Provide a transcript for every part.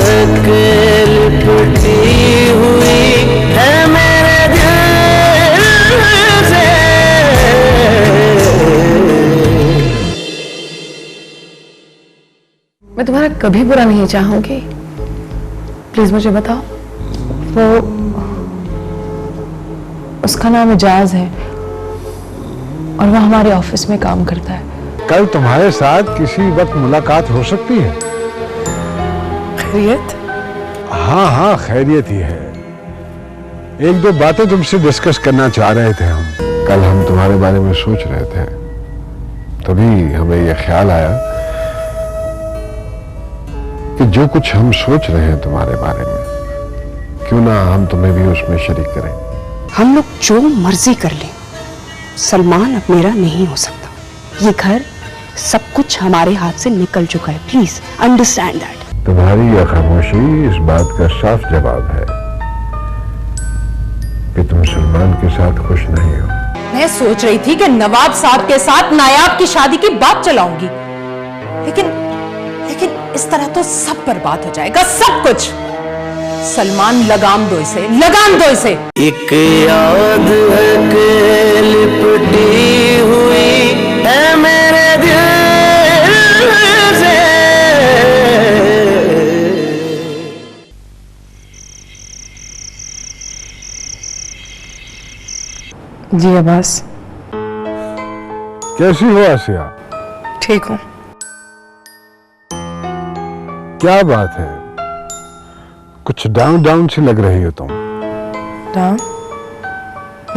है के लिपटी हुई है मेरे दिल से। मैं तुम्हारा कभी बुरा नहीं चाहूंगी, प्लीज मुझे बताओ। वो उसका नाम एजाज है और वो हमारे ऑफिस में काम करता है। कल तुम्हारे साथ किसी वक्त मुलाकात हो सकती है। खैरियत? हाँ खैरियत ही है। एक दो बातें तुमसे डिस्कस करना चाह रहे थे हम। कल हम तुम्हारे बारे में सोच रहे थे, तभी हमें यह ख्याल आया कि जो कुछ हम सोच रहे हैं तुम्हारे बारे में, क्यों ना हम तुम्हें भी उसमें शरीक करें। हम लोग जो मर्जी कर लें, सलमान अब मेरा नहीं हो सकता। ये घर सब कुछ हमारे हाथ से निकल चुका है। Please understand that. तुम्हारी यह खामोशी इस बात का साफ जवाब है कि तुम सलमान के साथ खुश नहीं हो। मैं सोच रही थी कि नवाब साहब के साथ नायाब की शादी की बात चलाऊंगी, लेकिन इस तरह तो सब बर्बाद हो जाएगा, सब कुछ। सलमान लगाम दो इसे, लगाम दो इसे। एक याद है के लिपटी हुई है मेरे दिल से। जी अब्बास। कैसी हो आसिया? ठीक हूँ। क्या बात है, कुछ डाउन डाउन सी लग रही हो तुम। डाउन?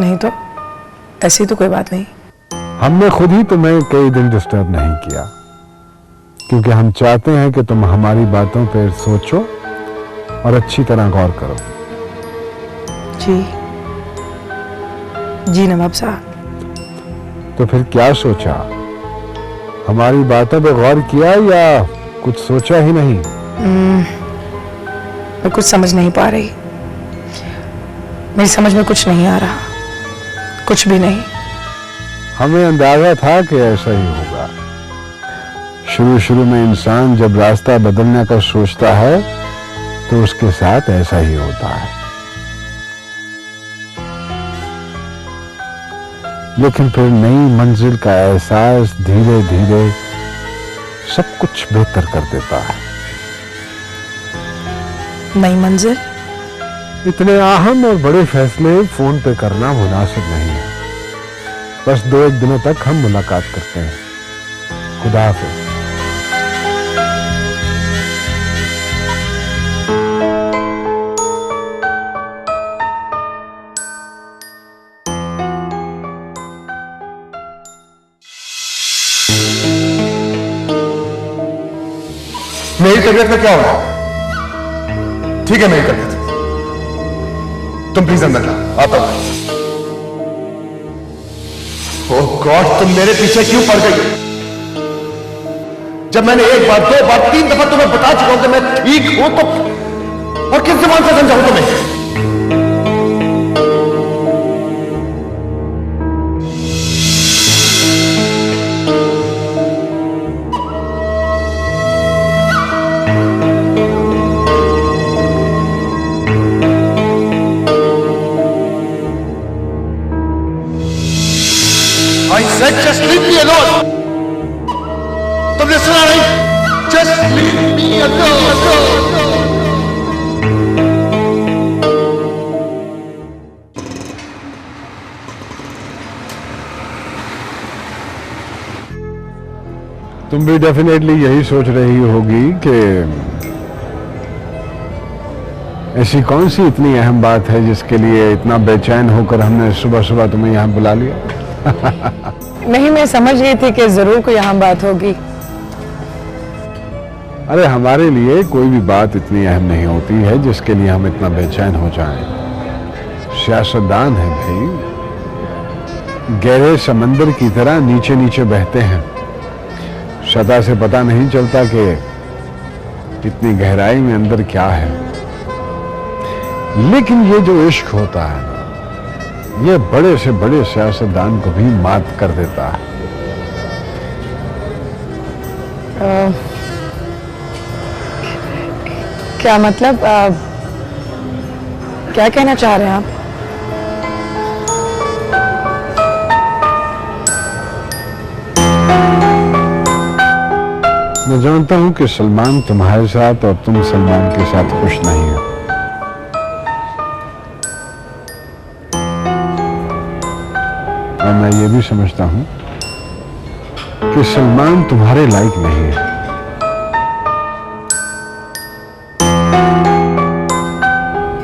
नहीं तो, ऐसी तो कोई बात नहीं। हमने खुद ही तुम्हें कई दिन डिस्टर्ब नहीं किया, क्योंकि हम चाहते हैं कि तुम हमारी बातों पर सोचो और अच्छी तरह गौर करो। जी नवाब साहब। तो फिर क्या सोचा? हमारी बातों पे गौर किया या कुछ सोचा ही नहीं? मैं कुछ समझ नहीं पा रही, मेरी समझ में कुछ नहीं आ रहा, कुछ भी नहीं। हमें अंदाजा था कि ऐसा ही होगा। शुरू में इंसान जब रास्ता बदलने का सोचता है तो उसके साथ ऐसा ही होता है, लेकिन फिर नई मंजिल का एहसास धीरे धीरे सब कुछ बेहतर कर देता है। नई मंजिल? इतने अहम और बड़े फैसले फोन पे करना मुनासिब नहीं है। बस 2-1 दिनों तक हम मुलाकात करते हैं। खुदा हाफिज। मेरी तबीयत में क्या हो रहा है? ठीक है मेरी तबीयत, तुम प्लीज अंदर जाओ, आता हूं। ओह गॉड, तुम मेरे पीछे क्यों पड़ गई? जब मैंने 1 बार 2 बार 3 दफा तुम्हें बता चुका हूं कि मैं ठीक हूं, तो और किस जबान से समझाऊं तुम्हें? I said just leave me alone. तुमने सुना नहीं? Just leave me alone. तुम भी डेफिनेटली यही सोच रही होगी कि ऐसी कौन सी इतनी अहम बात है जिसके लिए इतना बेचैन होकर हमने सुबह सुबह तुम्हें यहाँ बुला लिया। नहीं, मैं समझ गई थी कि जरूर कोई अहम बात होगी। अरे हमारे लिए कोई भी बात इतनी अहम नहीं होती है जिसके लिए हम इतना बेचैन हो जाएं। सियासतदान है भाई, गहरे समंदर की तरह नीचे नीचे बहते हैं। सदा से पता नहीं चलता कि इतनी गहराई में अंदर क्या है। लेकिन ये जो इश्क होता है, ये बड़े से बड़े सियासतदान को भी मात कर देता है। क्या मतलब क्या कहना चाह रहे हैं आप? मैं जानता हूं कि सलमान तुम्हारे साथ और तुम सलमान के साथ खुश नहीं हो। और मैं ये भी समझता हूं कि सलमान तुम्हारे लायक नहीं है।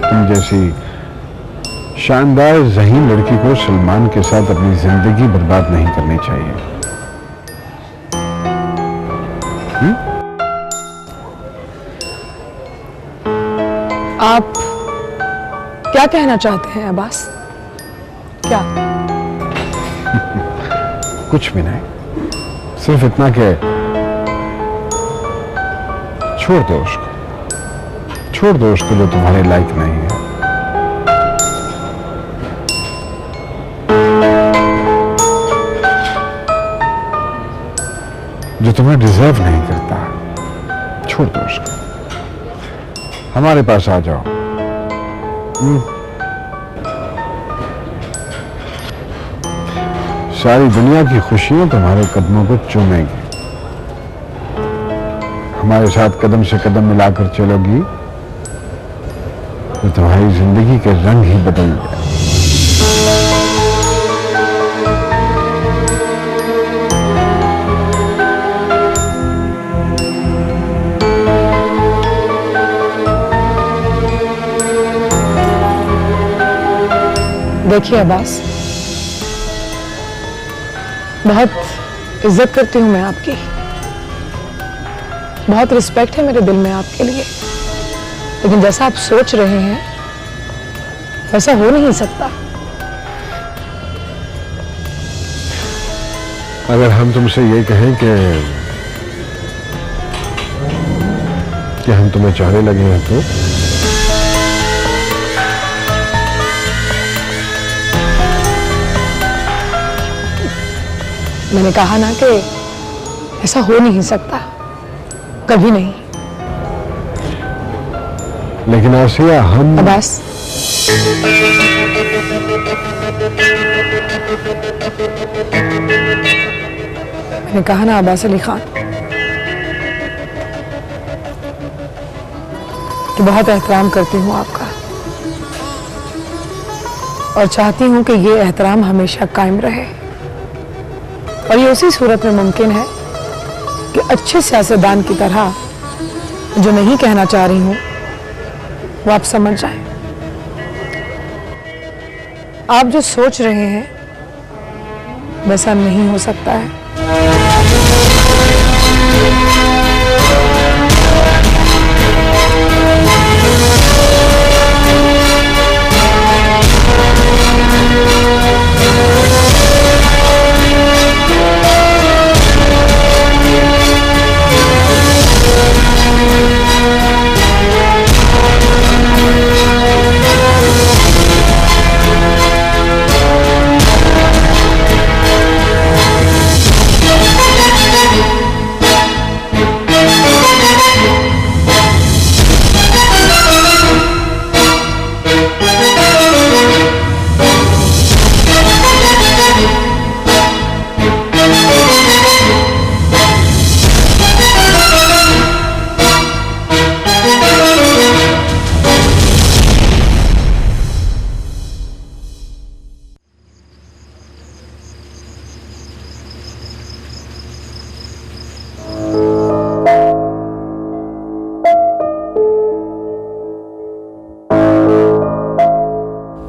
तुम जैसी शानदार ज़हीन लड़की को सलमान के साथ अपनी जिंदगी बर्बाद नहीं करनी चाहिए। आप क्या कहना चाहते हैं अब्बास? क्या? कुछ भी नहीं, सिर्फ इतना कि छोड़ दो उसको जो तुम्हारे लायक नहीं है। जो तुम्हें डिजर्व नहीं करता, छोड़ दो उसको। हमारे पास आ जाओ। सारी दुनिया की खुशियां तुम्हारे कदमों को चूमेगी। हमारे साथ कदम से कदम मिलाकर चलोगी तो तुम्हारी जिंदगी के रंग ही बदल जाए। देखिए अब्बास, बहुत इज्जत करती हूं मैं आपकी, बहुत रिस्पेक्ट है मेरे दिल में आपके लिए, लेकिन जैसा आप सोच रहे हैं वैसा हो नहीं सकता। अगर हम तुमसे ये कहें कि हम तुम्हें चाहने लगे हैं तो मैंने कहा ना कि ऐसा हो नहीं सकता, कभी नहीं। लेकिन आसिया, हम अब्बास, मैंने कहा ना अब्बास अली खान कि बहुत एहतराम करती हूँ आपका और चाहती हूँ कि ये एहतराम हमेशा कायम रहे। और ये उसी सूरत में मुमकिन है कि अच्छे सियासतदान की तरह जो नहीं कहना चाह रही हूं वो आप समझ जाएं। आप जो सोच रहे हैं वैसा नहीं हो सकता है।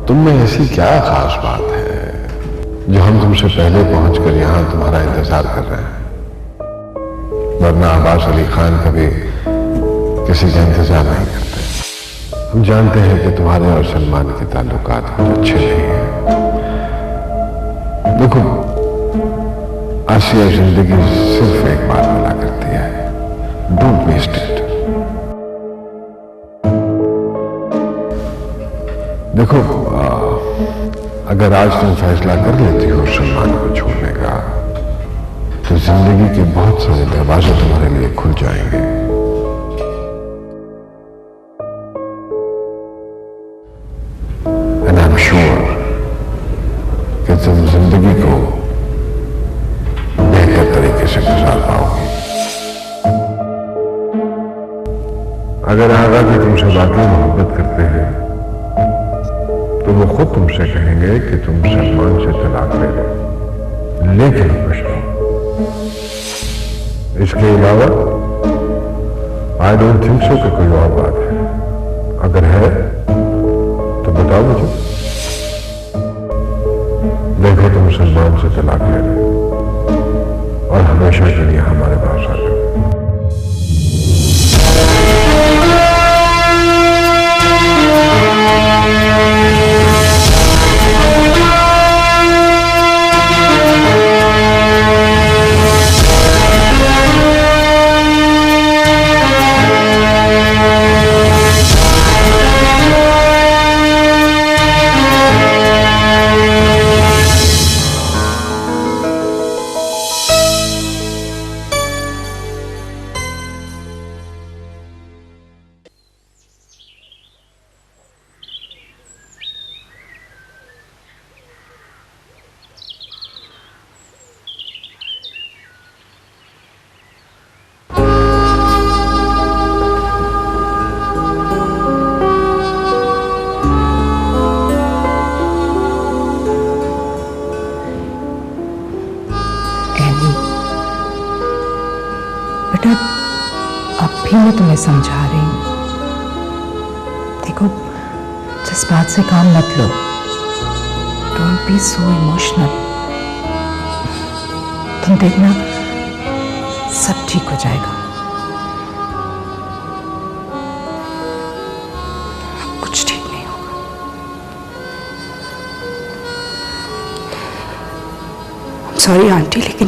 तुममें ऐसी क्या खास बात है जो हम तुमसे पहले पहुंचकर यहां तुम्हारा इंतजार कर रहे हैं? वरना अब्बास अली खान कभी किसी का इंतजार नहीं करते। हम जानते हैं कि तुम्हारे और सलमान के ताल्लुकात कुछ अच्छे नहीं हैं। देखो, आसिया जिंदगी सिर्फ एक बार मिला करती है। Don't waste it. देखो, अगर आज तुम फैसला कर लेती हो सलमान को छोड़ने का, तो जिंदगी के बहुत सारे दरवाजे तुम्हारे लिए खुल जाएंगे। अगर आगा भी तुमसे वाकई मोहब्बत करते हैं तो वो खुद तुमसे कहेंगे कि तुम सलमान से तलाक ले लो, लेकिन पछताओ। इसके अलावा आई डोंट थिंक सो कि कोई और बात है। अगर है तो बताओ मुझे। देखो तुम सलमान से तलाक ले रहे हो और हमेशा के लिए हमारे पास आ जाओ। बेटा, अब भी मैं तुम्हें समझा रही हूं। देखो, जज्बात से काम मत लो। Don't be so emotional. तुम देखना, सब ठीक हो जाएगा। कुछ ठीक नहीं होगा। सॉरी आंटी, लेकिन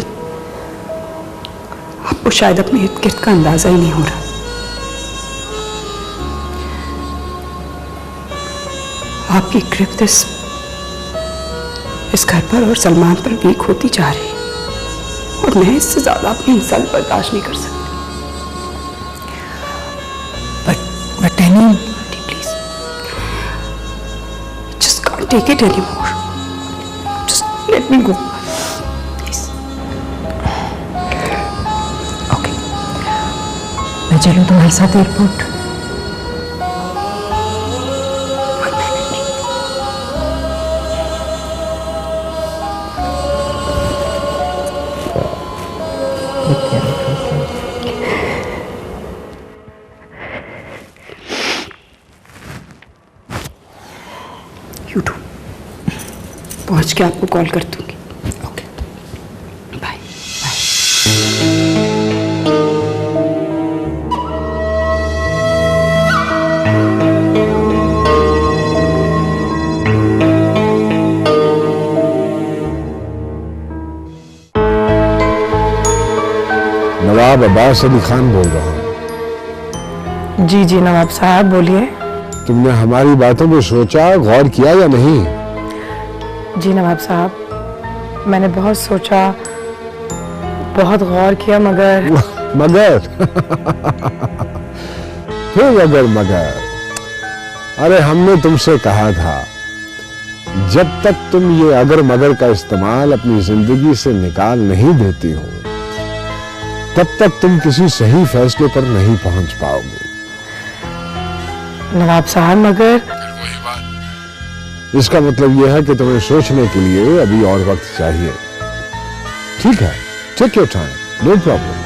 आपको शायद अपने इर्द गिर्द का अंदाजा ही नहीं हो रहा। आपकी गिरफ्त इस घर पर और सलमान पर वीक होती जा रही है और मैं इससे ज्यादा अपनी इंसल्ट बर्दाश्त नहीं कर सकती। But any please, just can't take it any more. Just let me go. मैं चलूं तुम्हारे साथ एयरपोर्ट? You do. पहुंच के आपको कॉल कर दूंगी। Okay, bye. नवाब अब्बास अली खान बोल रहा हूँ। जी जी नवाब साहब, बोलिए। तुमने हमारी बातों पे सोचा, गौर किया या नहीं? जी नवाब साहब, मैंने बहुत सोचा, बहुत गौर किया, मगर मगर फिर मगर अरे हमने तुमसे कहा था, जब तक तुम ये अगर मगर का इस्तेमाल अपनी जिंदगी से निकाल नहीं देती हो, तब तक तुम किसी सही फैसले पर नहीं पहुंच पाओगे। नवाब साहब, मगर इसका मतलब यह है कि तुम्हें सोचने के लिए अभी और वक्त चाहिए। ठीक है, take your time, no problem,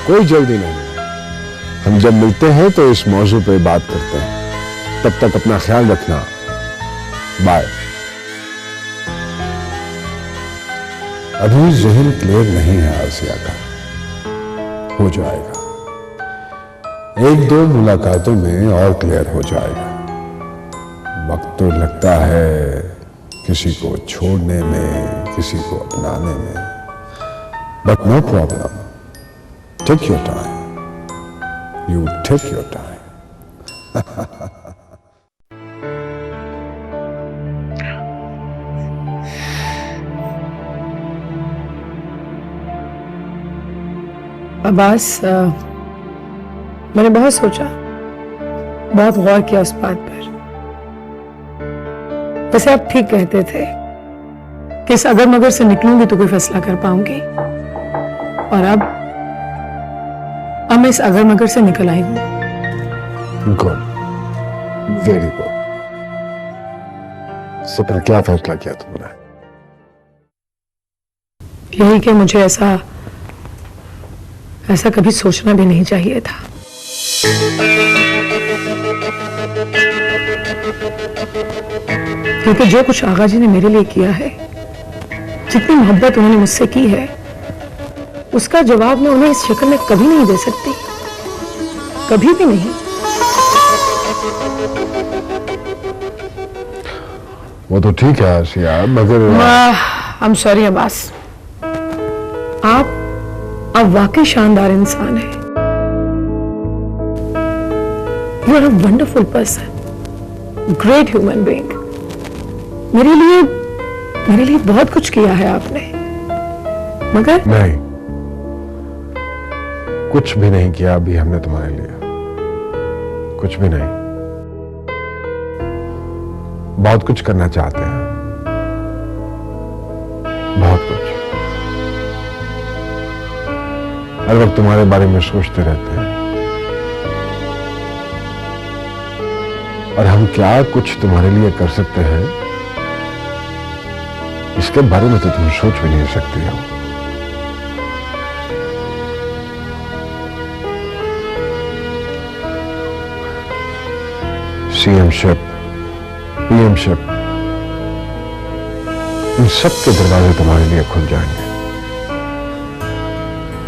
कोई जल्दी नहीं। हम जब मिलते हैं तो इस मौजू पे बात करते हैं। तब तक अपना ख्याल रखना। बाय। अभी जहन क्लियर नहीं है आसिया का, हो जाएगा। एक दो मुलाकातों में और क्लियर हो जाएगा। वक्त तो लगता है किसी को छोड़ने में, किसी को अपनाने में, but no problem, take your time, you take your time. Abbas, मैंने बहुत सोचा, बहुत गौर किया उस बात पर। वैसे आप ठीक कहते थे कि इस अगर मगर से निकलूंगी तो कोई फैसला कर पाऊंगी, और अब मैं इस अगर मगर से निकल आई हूं। Good, very good. तो फिर क्या फैसला किया तुमने? यही कि मुझे ऐसा कभी सोचना भी नहीं चाहिए था। क्योंकि जो कुछ आगा जी ने मेरे लिए किया है, जितनी मोहब्बत उन्होंने मुझसे की है, उसका जवाब मैं उन्हें इस शक्ल में कभी नहीं दे सकती, कभी भी नहीं। वो तो ठीक है आसिया, मगर आई एम सॉरी अब्बास, आप वाकई शानदार इंसान हैं। You are a wonderful person, great human being. मेरे लिए बहुत कुछ किया है आपने, मगर नहीं, कुछ भी नहीं किया अभी हमने तुम्हारे लिए, कुछ भी नहीं। बहुत कुछ करना चाहते हैं, बहुत कुछ। हर वक्त तुम्हारे बारे में सोचते रहते हैं, और हम क्या कुछ तुम्हारे लिए कर सकते हैं, इसके बारे में तो तुम सोच भी नहीं सकती हो। सीएमशिप, पीएमशिप, इन सब के दरवाजे तुम्हारे लिए खुल जाएंगे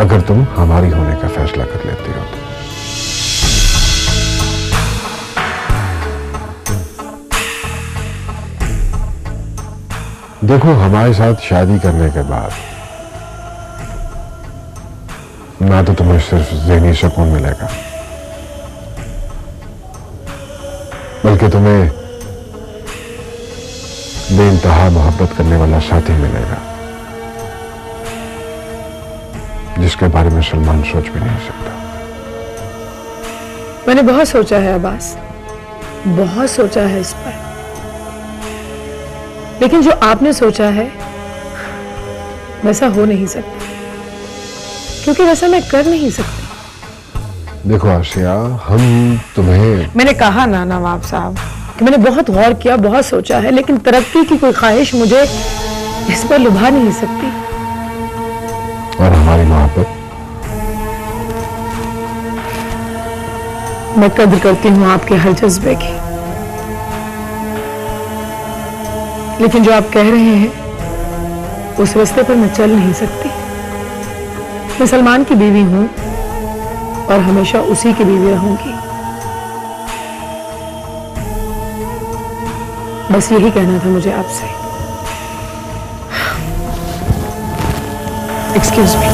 अगर तुम हमारी होने का फैसला कर लेती हो तो। देखो, हमारे साथ शादी करने के बाद ना तो तुम्हें सिर्फ ज़हनी सुकून मिलेगा, बल्कि तुम्हें बेइंतहा मोहब्बत करने वाला साथी मिलेगा, जिसके बारे में सलमान सोच भी नहीं सकता। मैंने बहुत सोचा है अब्बास, बहुत सोचा है इस पर, लेकिन जो आपने सोचा है वैसा हो नहीं सकता, क्योंकि वैसा मैं कर नहीं सकती। देखो आसिया, हम तुम्हें, मैंने कहा ना नवाब साहब कि मैंने बहुत गौर किया, बहुत सोचा है, लेकिन तरक्की की कोई ख्वाहिश मुझे इस पर लुभा नहीं सकती। और हमारी मोहब्बत, मैं कद्र करती हूँ आपके हर जज्बे की, लेकिन जो आप कह रहे हैं उस रास्ते पर मैं चल नहीं सकती। मैं सलमान की बीवी हूं और हमेशा उसी की बीवी रहूंगी। बस यही कहना था मुझे आपसे। Excuse me.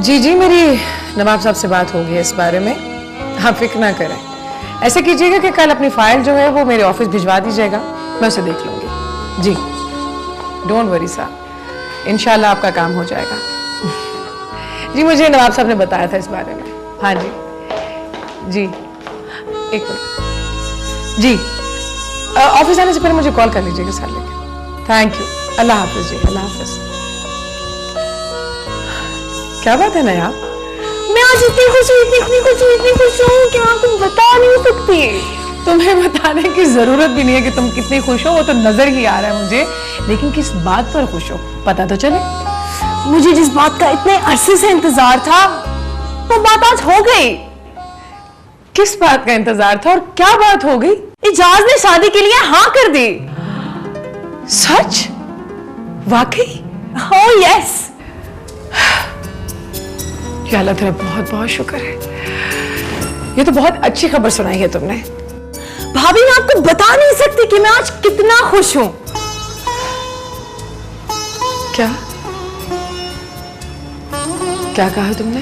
जी, मेरी नवाब साहब से बात होगी इस बारे में, आप फिक्र ना करें। ऐसे कीजिएगा कि कल अपनी फाइल जो है वो मेरे ऑफिस भिजवा दीजिएगा, मैं उसे देख लूंगी। जी, डोंट वरी साहब, इंशाल्लाह आपका काम हो जाएगा। जी, मुझे नवाब साहब ने बताया था इस बारे में। हाँ जी, जी, एक मिनट। जी, ऑफिस आने से पहले मुझे कॉल कर लीजिएगा सर लेके। थैंक यू, अल्लाह हाफिज जी, अल्लाह हाफिज। क्या बात है नया? मैं आज इतनी खुश हूँ कि मैं आपको बता नहीं सकती। तुम्हें बताने की जरूरत भी नहीं है कि तुम कितनी खुश हो, वो तो नजर ही आ रहा है मुझे। लेकिन किस बात पर खुश हो पता तो चले। मुझे जिस बात का इतने अरसे से इंतजार था वो बात आज हो गई। किस बात का इंतजार था और क्या बात हो गई? इजाज ने शादी के लिए हाँ कर दी। सच? वाकई? Oh yes. या अल्लाह तेरा बहुत बहुत शुक्र है, ये तो बहुत अच्छी खबर सुनाई है तुमने। भाभी मैं आपको बता नहीं सकती कि मैं आज कितना खुश हूं। क्या क्या कहा तुमने?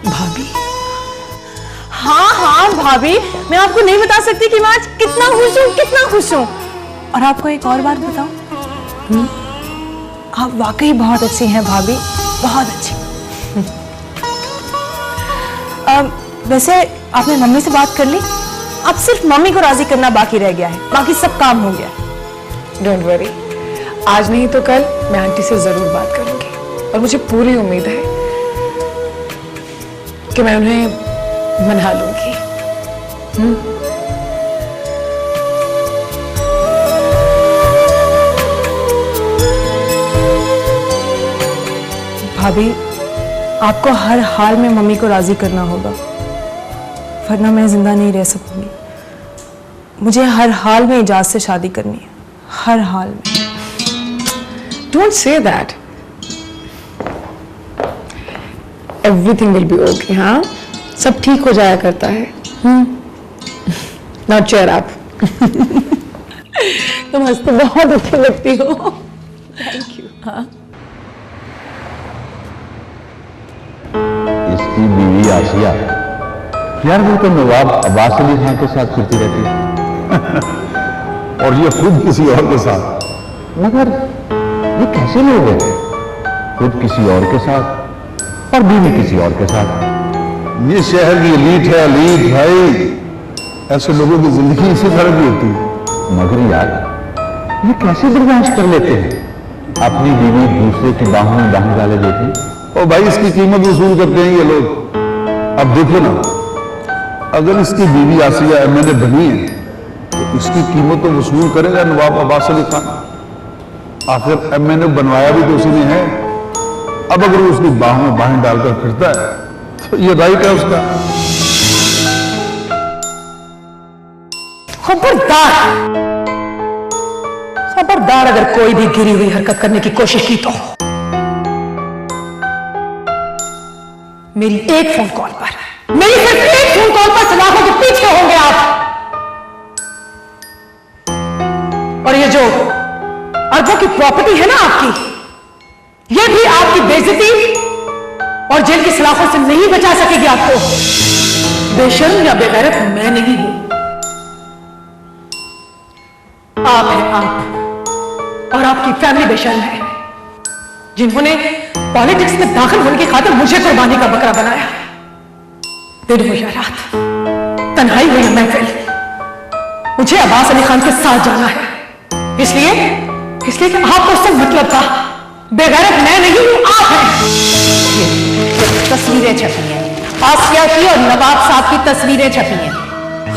भाभी? हाँ हाँ भाभी, मैं आपको नहीं बता सकती कि मैं आज कितना खुश हूं, कितना खुश हूं। और आपको एक और बात बताऊं, आप वाकई बहुत अच्छी हैं भाभी, बहुत अच्छी। वैसे आपने मम्मी से बात कर ली? अब सिर्फ मम्मी को राजी करना बाकी रह गया है, बाकी सब काम हो गया। डोंट वरी, आज नहीं तो कल मैं आंटी से जरूर बात करूंगी और मुझे पूरी उम्मीद है कि मैं उन्हें मना लूंगी। भाभी आपको हर हाल में मम्मी को राजी करना होगा, वरना मैं जिंदा नहीं रह सकूंगी। मुझे हर हाल में इजाज से शादी करनी है, हर हाल में। Don't say that. Everything will be okay, हाँ? सब ठीक हो जाया करता है। Now cheer up. तुम हंसते बहुत अच्छी लगती हो। Thank you. हाँ? इसकी बीवी आसिया, यार वो तो नवाब अब्बास अली खान के साथ फिरती रहती है और ये खुद किसी और के साथ। मगर ये कैसे लोग हैं, खुद किसी और के साथ और बीवी किसी और के साथ? ये शहर की एलीट है, एलीट भाई। ऐसे लोगों की जिंदगी इसी तरह की होती है। मगर यार ये कैसे बर्दाश्त कर लेते हैं अपनी बीवी दूसरे की बाहों में बाहें डाले देती? और भाई इसकी कीमत वसूल करते हैं ये लोग। अब देखो ना, अगर इसकी बीवी आसिया एमएनए बनी है तो इसकी कीमत तो वसूल करेगा नवाब अब्बास अली खान। आखिर एमएनए बनवाया भी तो उसी ने है। अब अगर वो उसकी बाहों में बाहें डालकर फिरता है तो ये राइट है उसका। खबरदार, खबरदार अगर कोई भी गिरी हुई हरकत करने की कोशिश की तो मेरी एक फोन कॉल पर, मेरी सिर्फ एक फोन कॉल पर सलाखों के पीछे होंगे आप। और ये जो अरबों की प्रॉपर्टी है ना आपकी, ये भी आपकी बेइज्जती और जेल की सलाखों से नहीं बचा सकेगी आपको। बेशर्म या बेगैरत मैं नहीं हूं, आप हैं आप, और आपकी फैमिली बेशर्म है जिन्होंने पॉलिटिक्स में दाखिल होने की खातिर मुझे कुर्बानी का बकरा बनाया। दिन हो या रात, तन्हाई हो या महफिल, मुझे अब्बास अली खान के साथ जाना है। इसलिए कि आपको उससे मतलब था। बेगैरत मैं नहीं हूं, आप हैं। ये तस्वीरें छपी हैं, आसिया की और नवाब साहब की तस्वीरें छपी हैं,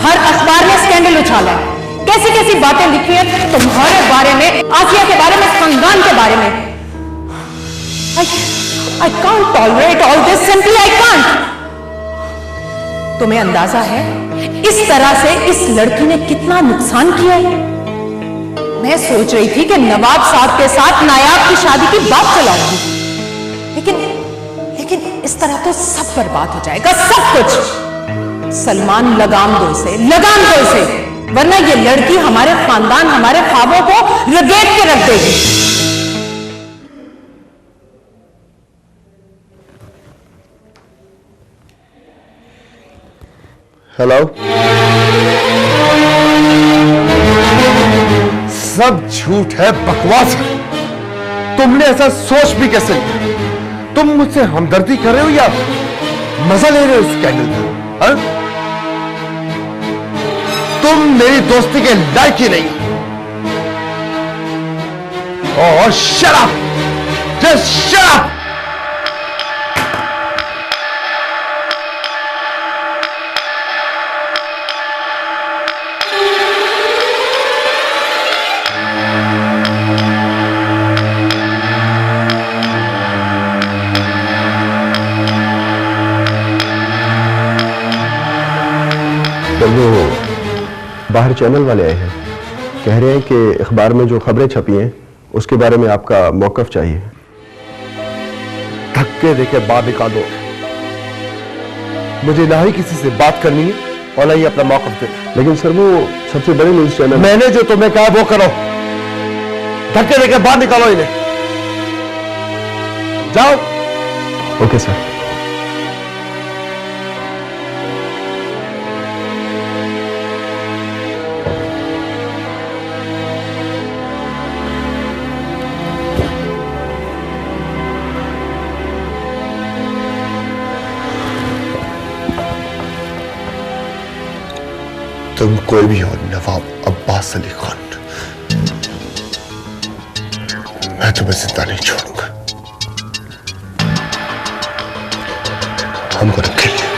हर अखबार में स्कैंडल उछाला है, कैसी कैसी बातें लिखी हैं तुम्हारे बारे में, आसिया के बारे में, खानदान के बारे में। I can't tolerate all this, simply I can't. तुम्हें अंदाजा है इस तरह से इस लड़की ने कितना नुकसान किया है? मैं सोच रही थी कि नवाब साहब के साथ नायाब की शादी की बात चलाऊंगी, लेकिन इस तरह तो सब बर्बाद हो जाएगा, सब कुछ। सलमान लगाम दो इसे, लगाम दो इसे, वरना ये लड़की हमारे खानदान, हमारे ख्वाबों को रगेट के रख देगी। हेलो, सब झूठ है, बकवास है। तुमने ऐसा सोच भी कैसे लिया? तुम मुझसे हमदर्दी कर रहे हो या मजा ले रहे हो उस स्कैंडल का? तुम मेरी दोस्ती के लायक ही नहीं। और shut up, just shut up. Sir वो बाहर चैनल वाले आए हैं, कह रहे हैं कि अखबार में जो खबरें छपी हैं उसके बारे में आपका मौकफ चाहिए। धक्के देके बाहर निकालो। मुझे ना ही किसी से बात करनी है और ना ही अपना मौकफ देना। लेकिन सर वो सबसे बड़े न्यूज चैनल। मैंने जो तुम्हें कहा वो करो। धक्के देके बाहर निकालो इन्हें। जाओ। Okay sir. तुम कोई भी हो नवाब अब्बास अली खान, मैं तुम्हें जिंदा नहीं छोड़ूंगा। I'm gonna kill you.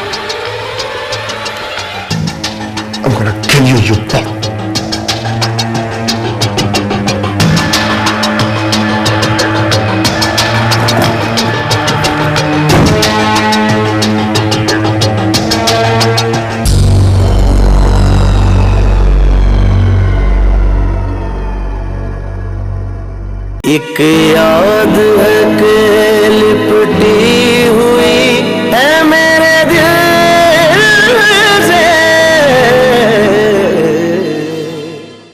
I'm gonna kill you, you bug. एक याद है कि लिपटी